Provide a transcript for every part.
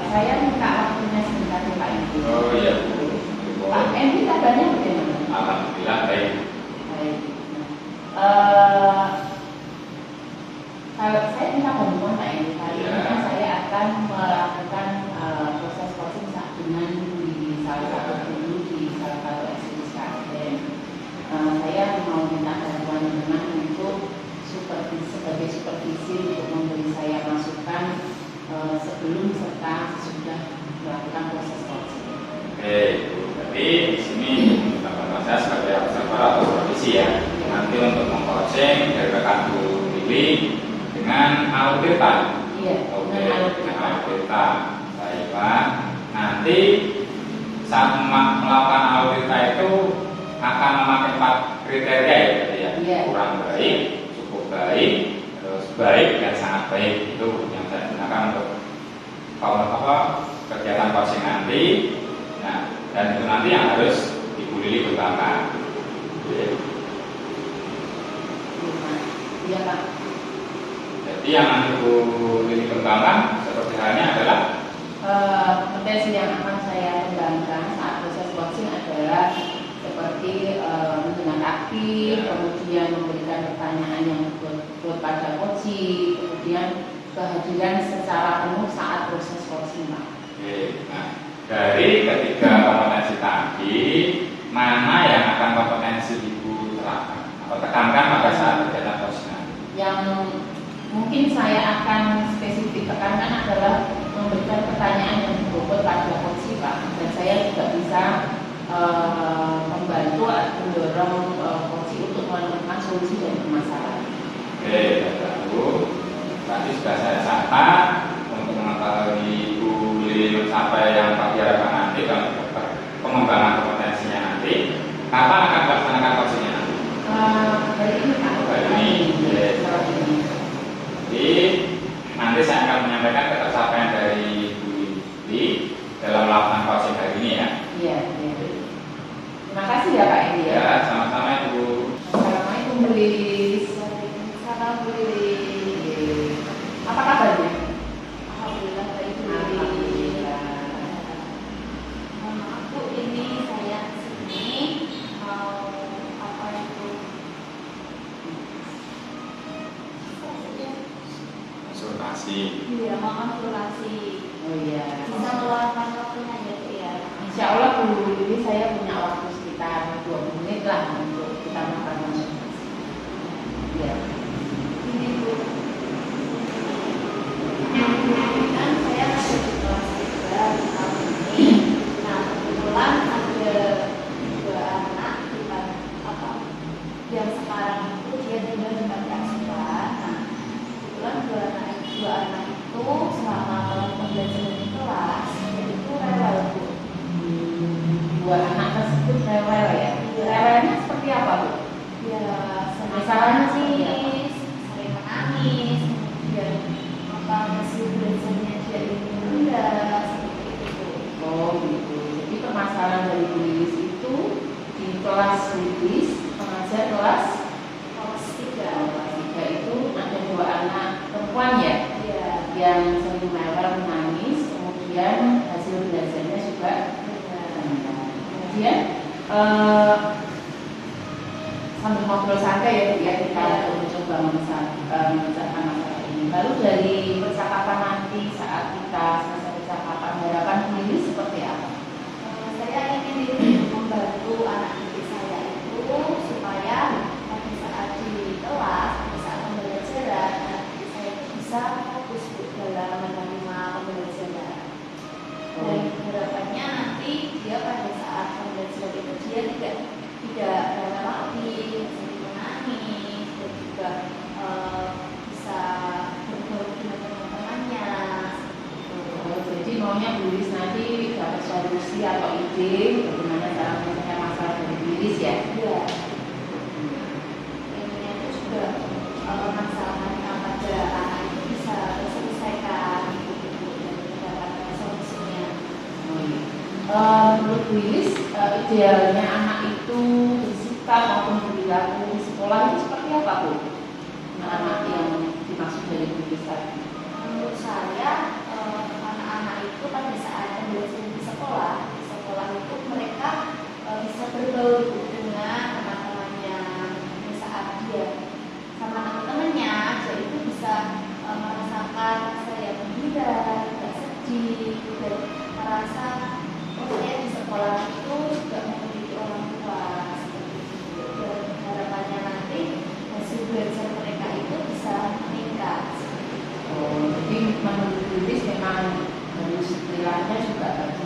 Saya minta waktunya sebentar ya Pak Endi. Oh iya. Pak Endi kabarnya bagaimana? Alhamdulillah baik. Baik. Kalau saya minta bantuan Pak Endi, kali ini saya akan melakukan proses coaching dengan di salah satu guru di salah satu eksekusi ASN. Saya mau minta bantuan teman untuk sebagai supervisi untuk memberi saya masukan sebelum serta sesudah melakukan proses coaching. Oke, jadi di sini saya sebagai observer atau supervisi ya. Nanti untuk meng-coaching dari rekan Bu Lili dengan auditan. Iya. Oke, dengan auditan. Baiklah. Nanti saat melakukan auditan itu akan memakai 4 kriteria ya, berarti ya. Iya. Kurang baik, cukup baik, terus baik dan sangat baik. Itu yang saya gunakan untuk kegiatan coaching nanti. Nah, dan itu nanti yang harus Ibu Lili kembangkan. Iya Pak. Jadi yang nanti Bu Lili kembangkan seperti halnya adalah kompetensi yang akan saya kembangkan saat proses coaching adalah seperti mendengar aktif, kemudian memberikan pertanyaan yang betul pada coaching, kemudian kehadiran secara penuh saat proses coaching Pak. Oke, nah dari ketiga kompetensi tadi, mana yang akan kompetensi Ibu terapkan atau tekankan pada saat kegiatan coaching? Yang mungkin saya akan spesifik tekankan adalah memberikan pertanyaan yang berbobot pada coaching Pak, dan saya juga bisa membantu atau mendorong coaching untuk menemukan solusi dari permasalahan. Oke, Bu, tadi sudah saya catat untuk mengetahui Ibu Lili mencapai yang Pak harapkan nanti kalau pengembangan kompetensinya nanti. Kapan akan melaksanakan coachingnya nanti? Hari ini Pak. Hari ini. Jadi nanti saya akan menyampaikan ketercapaian dari Bu Lili dalam melakukan coaching hari ini ya. Iya. Terima kasih ya Pak Endi ya. Ya, sama-sama Ibu. Assalamualaikum Bu Lili. Salam Bu Lili. Apa kabarnya? Alhamdulillah baik Bu Lili. Alhamdulillah. Maaf Bu, ini saya kesini mau apa itu? Konsultasi. Iya, mau konsultasi. Oh iya. Bisa meluangkan waktunya ya Bu ya. Insya Allah Bu Lili saya punya waktu sekitar 20 menit lah untuk kita melakukan konsultasi. Iya. Ini Bu. Kan saya ada di kelas 3 tahun ini. Nah, kebetulan ada 2 anak yang sekarang itu dia tinggal di panti asuhan. Nah, kebetulan 2 anak itu selama pembelajaran di kelas itu rewel Bu. 2 anak tersebut rewel ya? Iya. Rewelnya seperti apa Bu? Ya, Masalahnya sih sering menangis, kemudian hasil belajarnya dia ini rendah, seperti itu. Oh gitu. Jadi permasalahan dari Bu Lilis itu di kelas Lilis, pengajar kelas Kelas 3. kelas 3 itu ada 2 anak perempuan ya? Iya. Yang sering rewel menangis, kemudian hasil belajarnya juga rendah. Kemudian sambil ngobrol santai ya kita mencoba memecahkan masalah ini. Lalu dari percakapan nanti saat kita selesai percakapan, harapan Bu Lilis seperti apa? Saya ingin membantu anak didik saya itu supaya pada saat di kelas, pada saat pembelajaran, anak didik saya itu bisa fokus dalam menerima pembelajaran. Dan harapannya nanti dia pada saat pembelajaran itu dia tidak rewel lagi, sedih menangis, dan juga bisa bergaul dengan teman-temannya. Oh, jadi maunya Bu Lilis nanti dapat solusi atau ide bagaimana cara menyelesaikan masalah dari Bu Lilis ya? Iya. Intinya itu juga masalah yang pada anak itu bisa terselesaikan gitu dan mendapatkan solusinya. Menurut Bu Lilis, idealnya anak itu bersikap maupun perilaku di sekolah itu seperti apa Bu? Anak yang dimaksud dari Bu Lilis tadi? Menurut saya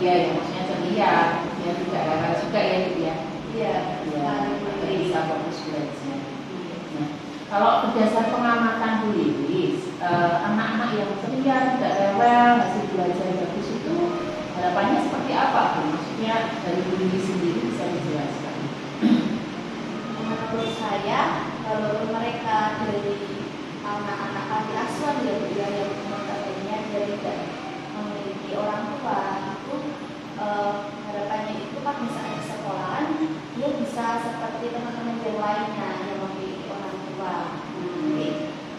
Iya, ya maksudnya ceria, ya tidak rewel juga ya gitu ya. Iya, Ya, bisa fokus belajar. Nah, kalau berdasar pengamatan Bu Lilis, anak-anak yang ceria, tidak rewel, hasil belajar bagus itu harapannya seperti apa Bu? Maksudnya dari Bu Lilis sendiri bisa dijelaskan? menurut saya kalau mereka dari anak-anak panti asuhan ya Bu, ya, yang notabene dia tidak memiliki orang tua itu harapannya itu kan bisa di sekolahan dia bisa seperti teman-teman yang lainnya yang memiliki orang tua. Jadi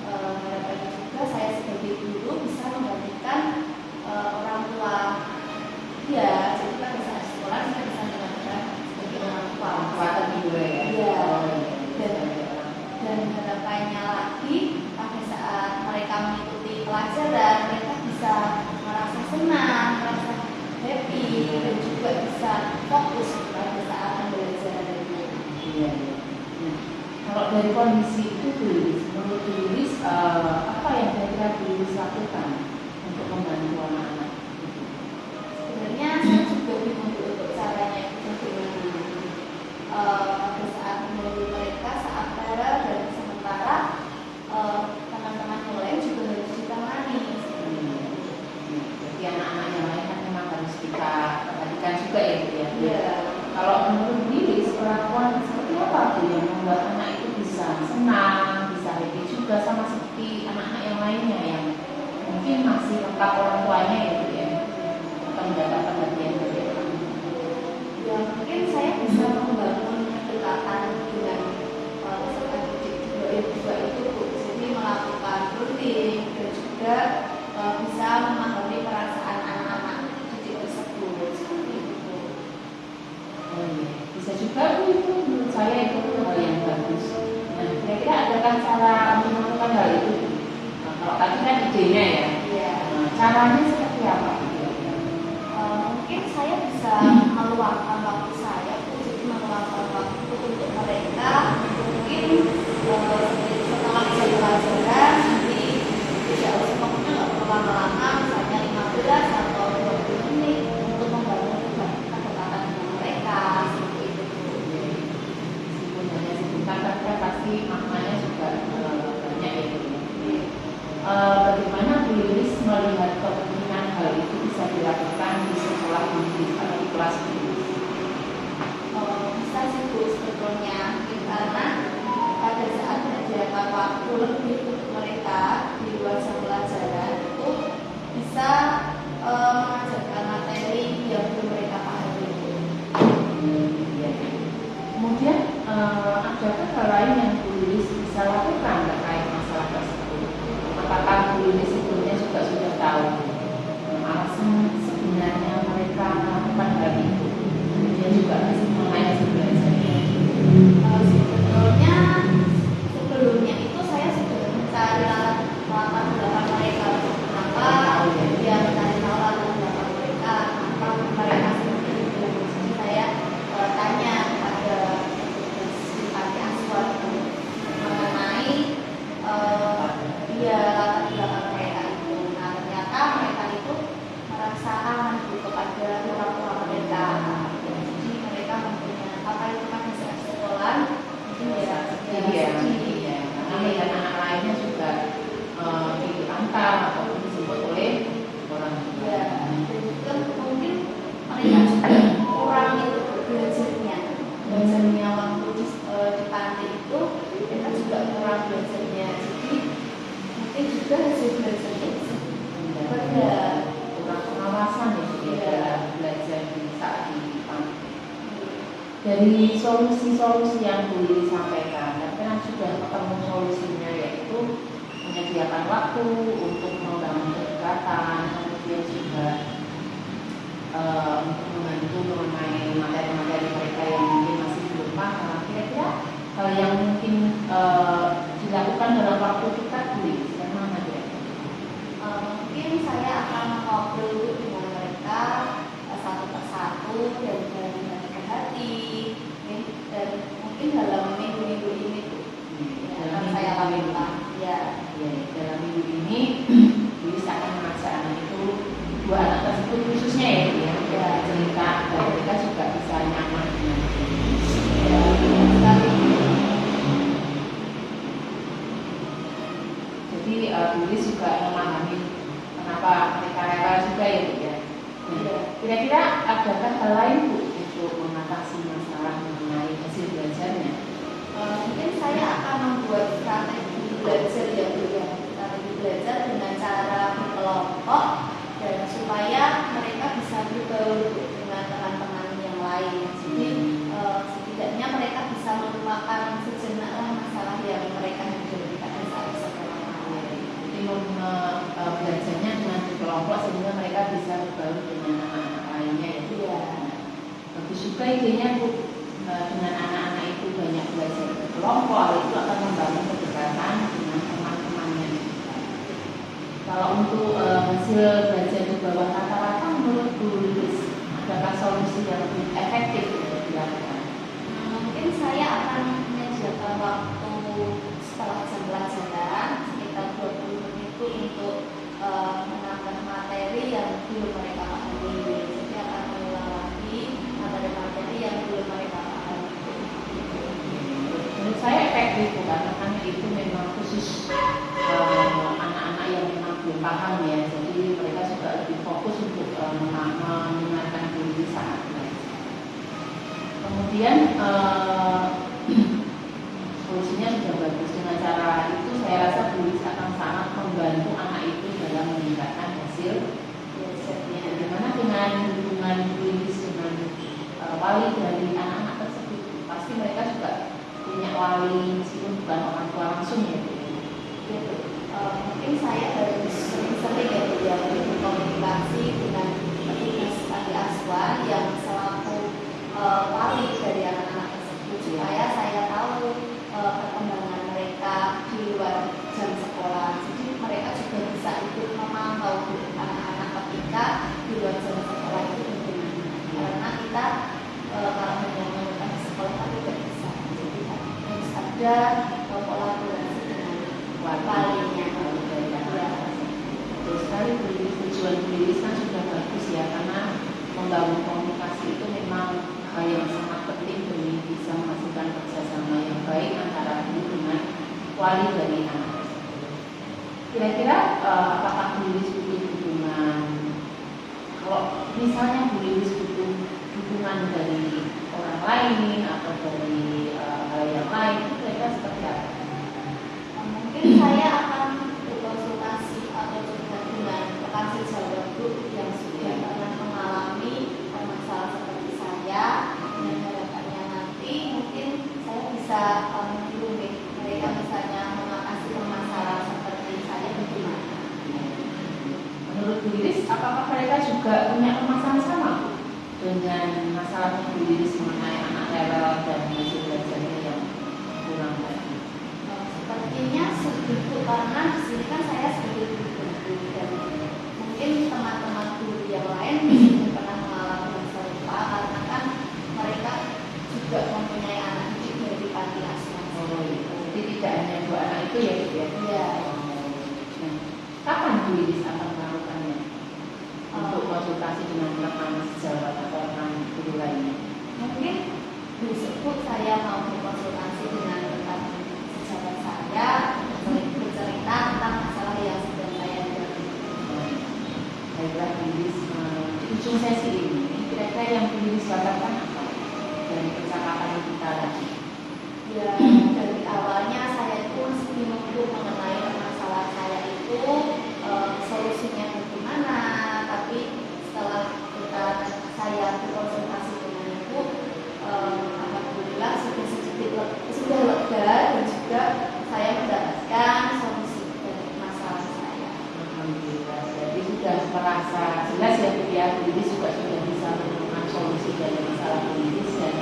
harapannya juga saya sebagai guru bisa menggantikan orang tua dia. Jadi pada saat sekolah kita bisa menggantikan sebagai orang tua. Kuatan juga ya. Iya. Dan harapannya lagi pada saat mereka mengikuti pelajaran mereka bisa merasa senang, merasa happy dan juga bisa fokus pada saat pembelajaran itu. Iya. Nah, kalau dari kondisi itu Bu Lilis, menurut Bu Lilis, apa yang kira-kira Bu Lilis lakukan untuk membantu anak-anak? Sebenarnya saya juga bingung untuk caranya itu bagaimana. Pada saat menunggu mereka saat parah dan sementara teman-teman yang lain juga harus ditangani. Jadi anak-anak yang lain kan memang harus kita perhatikan juga ya Bu ya. Iya. Kalau menurut Bu Lilis, perlakuan seperti apa Bu yang membuat anak itu bisa senang, bisa happy juga sama seperti anak-anak yang lainnya yang mungkin masih lengkap orang tuanya ya Bu ya, atau mendapat perhatian dari orang tua. Ya mungkin saya bisa membangun kedekatan dengan peserta didik juga itu Bu. Jadi melakukan rutin dan juga bisa memahami perasaan anak-anak didik tersebut seperti itu Bu. Oh, iya. Bisa juga Bu, itu menurut saya itu hal yang bagus. Nah, kira-kira adakah cara melakukan hal itu? Nah, kalau tadi kan idenya ya. Iya. Nah, caranya seperti apa Bu? Mungkin saya bisa meluangkan waktu saya Bu. Jadi meluangkan waktu untuk mereka mungkin setelah jam pelajaran nanti tidak usah pokoknya nggak perlu lama-lama misalnya 15 atau 20 menit untuk membangun kedekatan dengan mereka seperti itu Bu. Meskipun hanya sebentar, tapi kan pasti maknanya juga banyak ya Bu. Bagaimana Bu Lilis melihat kemungkinan hal itu bisa dilakukan di sekolah mungkin atau di kelas Bu? Bisa sih Bu sebetulnya karena pada saat menyediakan waktu lebih untuk mereka di luar jam pelajaran itu bisa mengajarkan materi yang belum mereka pahami. Ya. Kemudian adakah hal lain yang Bu Lilis bisa lakukan terkait masalah tersebut? Apakah Bu Lilis sebelumnya juga sudah tahu alasan sebenarnya mereka melakukan hal itu? Kemudian juga mengenai hasil belajarnya. Sebelumnya itu saya sudah mencari latar belakang mereka kenapa dia mencari tahu latar belakang mereka kenapa mereka seperti itu. Jadi saya tanya kepada si panti asuhan mengenai dia latar belakang mereka itu. Nah ternyata mereka itu merasa aman kepada orang tua mereka. Jadi mereka mempunyai apa itu kan hasil sekolah mungkin ya Iya. Karena melihat anak lainnya juga diantar ataupun disebut oleh orang tua. ya dan juga mungkin mereka juga kurang itu belajarnya waktu di panti itu mereka juga kurang belajarnya jadi mungkin juga hasil belajarnya bisa berbeda. Kurang pengawasan ya Bu, ya, dalam belajar di saat di panti. Dari solusi-solusi yang Bu Lilis sampaikan, kan sudah ketemu solusinya yaitu menyediakan waktu untuk membangun kedekatan, kemudian juga untuk membantu mengenai materi-materi mereka yang mungkin masih belum paham. Kira-kira hal yang mungkin dilakukan dalam waktu dekat Bu Lilis, bagaimana kira-kira? Mungkin saya akan ngobrol dengan mereka satu persatu dan dari hati ke hati dan mungkin dalam minggu-minggu ini akan saya lakukan. Ya, dalam minggu ini Lilis akan mengajak anak itu, dua anak tersebut khususnya ya Bu ya. Kira-kira adakah hal lain Bu untuk mengatasi masalah mengenai hasil belajarnya? Mungkin saya akan membuat strategi belajar strategi belajar dengan cara berkelompok dan supaya mereka bisa berbaur dengan teman-teman yang lain. Jadi setidaknya mereka bisa melupakan sejenak masalah yang mereka hadapi pada saat sekolah. Jadi belajarnya dengan kelompok sehingga mereka bisa berbaur dengan anak-anak lainnya ya. Iya. Bagus juga idenya Bu, dengan anak-anak itu banyak belajar berkelompok, itu akan membangun kedekatan dengan teman-temannya. Kalau untuk hasil belajar di bawah rata-rata menurut Bu Lilis, adakah solusi yang lebih efektif untuk dilakukan? Mungkin saya akan menyediakan waktu setelah jam pelajaran sekitar 20 menit itu untuk menambah materi yang belum mereka pahami. Jadi akan mengulang lagi materi-materi yang belum mereka pahami. Menurut saya efektif karena itu memang khusus anak-anak yang memang belum paham ya. Jadi mereka juga lebih fokus untuk mendengarkan diri saat belajar. Kemudian solusinya sudah bagus. Dengan cara itu saya rasa Bu akan sangat membantu anak itu dalam meningkatkan hasil belajarnya. Bagaimana dengan hubungan Bu dengan wali dari anak-anak tersebut? Pasti mereka juga punya wali meskipun bukan orang tua langsung ya Bu. Mungkin saya harus sering-sering ya berkomunikasi dengan petugas panti asuhan yang selaku wali dari anak-anak tersebut supaya saya tahu perkembangan mereka di luar jam sekolah. Jadi mereka juga bisa ikut memantau anak-anak ketika di luar jam sekolah itu bagaimana. Karena kita kalau hanya melakukan di sekolah kan tidak bisa. Jadi harus ada kolaborasi dengan walinya. Terus sekali tujuan Bu kan sudah bagus ya, karena membangun komunikasi itu memang hal yang sangat penting demi bisa menghasilkan kerjasama yang baik antara guru dengan wali dari anak. Kira-kira apakah Bu butuh dukungan? Kalau misalnya Bu butuh dukungan dari orang lain atau dari hal yang lain, kira-kira seperti apa? Mungkin saya akan berkonsultasi atau curhat dengan rekan sejawat yang sudah pernah mengalami masalah seperti saya, dan harapannya nanti mungkin saya bisa menghubungi mereka misalnya mengatasi masalah seperti saya bagaimana. Menurut Bu Lilis, apakah mereka juga punya permasalahan sama dengan masalah Bu Lilis mengenai anak rewel dan hasil belajarnya yang kurang tadi? Sepertinya segitu, karena di sini kan saya sebagai guru dan mungkin teman-teman guru yang lain juga pernah mengalami yang serupa karena kan mereka juga mempunyai anak didik dari panti asuhan. Oh iya, jadi tidak hanya dua anak itu ya Bu ya? Iya. Nah, kapan Bu Lilis akan melakukannya? Untuk konsultasi dengan rekan sejawat atau rekan guru lainnya? Mungkin besok saya mau berkonsultasi dengan rekan sejawat saya bercerita tentang masalah yang sedang saya hadapi. Baiklah Bu Lilis, di ujung sesi ini kira-kira yang Bu Lilis harapkan apa dari percakapan kita tadi? Ya, dari awalnya saya itu masih bingung mengenai masalah saya itu solusinya bagaimana, tapi setelah saya berkonsultasi dengan Ibu, alhamdulillah sudah lega dan juga saya mendapatkan solusi dari masalah saya. Alhamdulillah, jadi sudah merasa jelas ya Bu ya, Bu Lilis juga sudah bisa menemukan solusi dari masalah Bu Lilis dan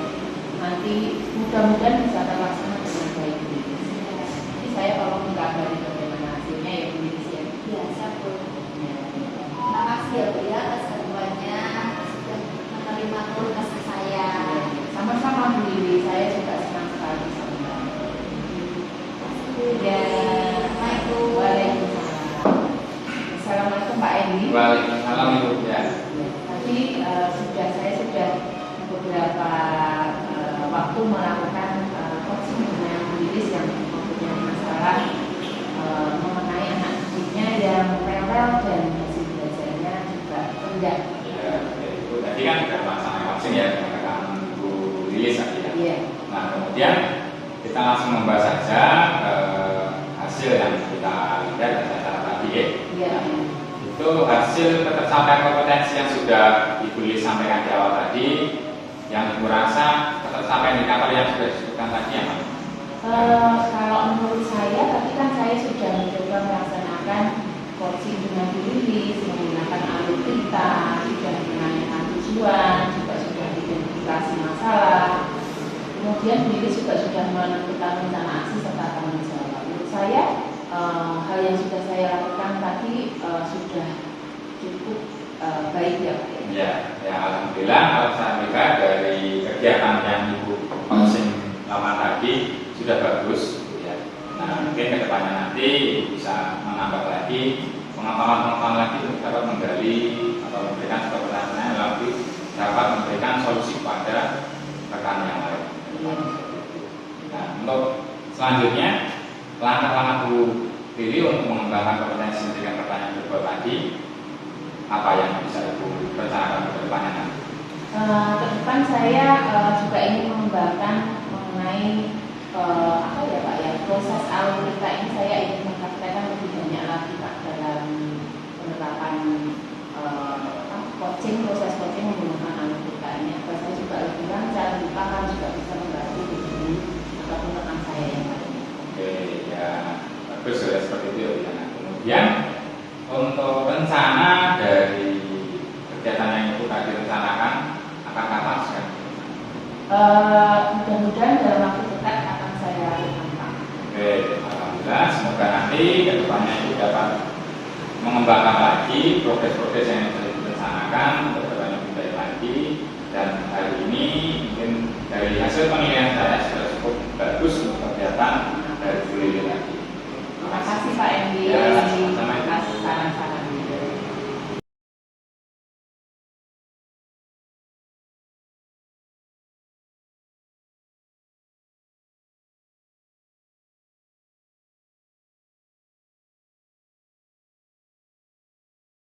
nanti mudah-mudahan bisa terlaksana dengan baik Bu Lilis. Jadi saya kalau mengabari bagaimana hasilnya ya Bu Lilis ya. Ya, saya terima kasih ya Bu ya atas bantuannya sudah menerima keluh kesah saya. Sama-sama Bu Lilis, saya juga senang sekali sama. Ya, Assalamualaikum. Waalaikumsalam. Assalamualaikum Pak Edi. Waalaikumsalam Ibu ya. Tadi saya sudah beberapa waktu melakukan coaching dengan Bu Lilis yang mempunyai masalah mengenai anak didiknya yang rewel dan hasil belajarnya juga rendah. tadi kan sudah melaksanakan coaching ya dengan rekan Bu Lilis tadi ya. Iya. Nah kemudian kita langsung membahas saja hasil yang kita lihat dari acara tadi ya. Iya. Itu hasil ketercapaian kompetensi yang sudah Ibu Lilis sampaikan di awal tadi, yang Ibu rasa ketercapaian indikator yang sudah disebutkan tadi ya Mas? Kalau menurut saya, tadi kan saya sudah mencoba melaksanakan coaching dengan Bu Lilis, menggunakan alur cerita, sudah menanyakan tujuan, juga sudah identifikasi masalah. Kemudian Bu Lilis juga sudah menentukan rencana aksi serta tanggung jawab. Menurut saya, hal yang sudah saya lakukan tadi sudah cukup baik ya Pak. Ya, ya alhamdulillah kalau saya melihat dari kegiatan yang Ibu coaching lakukan tadi sudah bagus ya. Nah mungkin kedepannya nanti Ibu bisa menambah lagi pengetahuan lagi untuk dapat menggali atau memberikan sebuah pertanyaan yang lebih dapat memberikan solusi kepada rekan yang lain. Nah untuk selanjutnya langkah-langkah Bu pilih untuk mengembangkan kompetensi memberikan pertanyaan berbuat tadi, apa yang bisa Ibu rencanakan ke depannya nanti? Ke depan saya juga ingin mengembangkan mengenai apa ya Pak ya, proses alur cerita ini saya ingin mempraktekkan lebih banyak lagi Pak dalam penerapan coaching, proses coaching menggunakan alur cerita ini agar saya juga lebih lancar, lebih paham, juga bisa membantu guru ataupun rekan saya yang lainnya. Oke, ya bagus sudah seperti itu ya. Nah, kemudian untuk rencana dari kegiatan yang Ibu tadi rencanakan akan kapan sih? Mudah-mudahan dalam waktu dekat akan saya lakukan Pak. Oke, alhamdulillah semoga nanti kedepannya Ibu dapat mengembangkan lagi progres-progres yang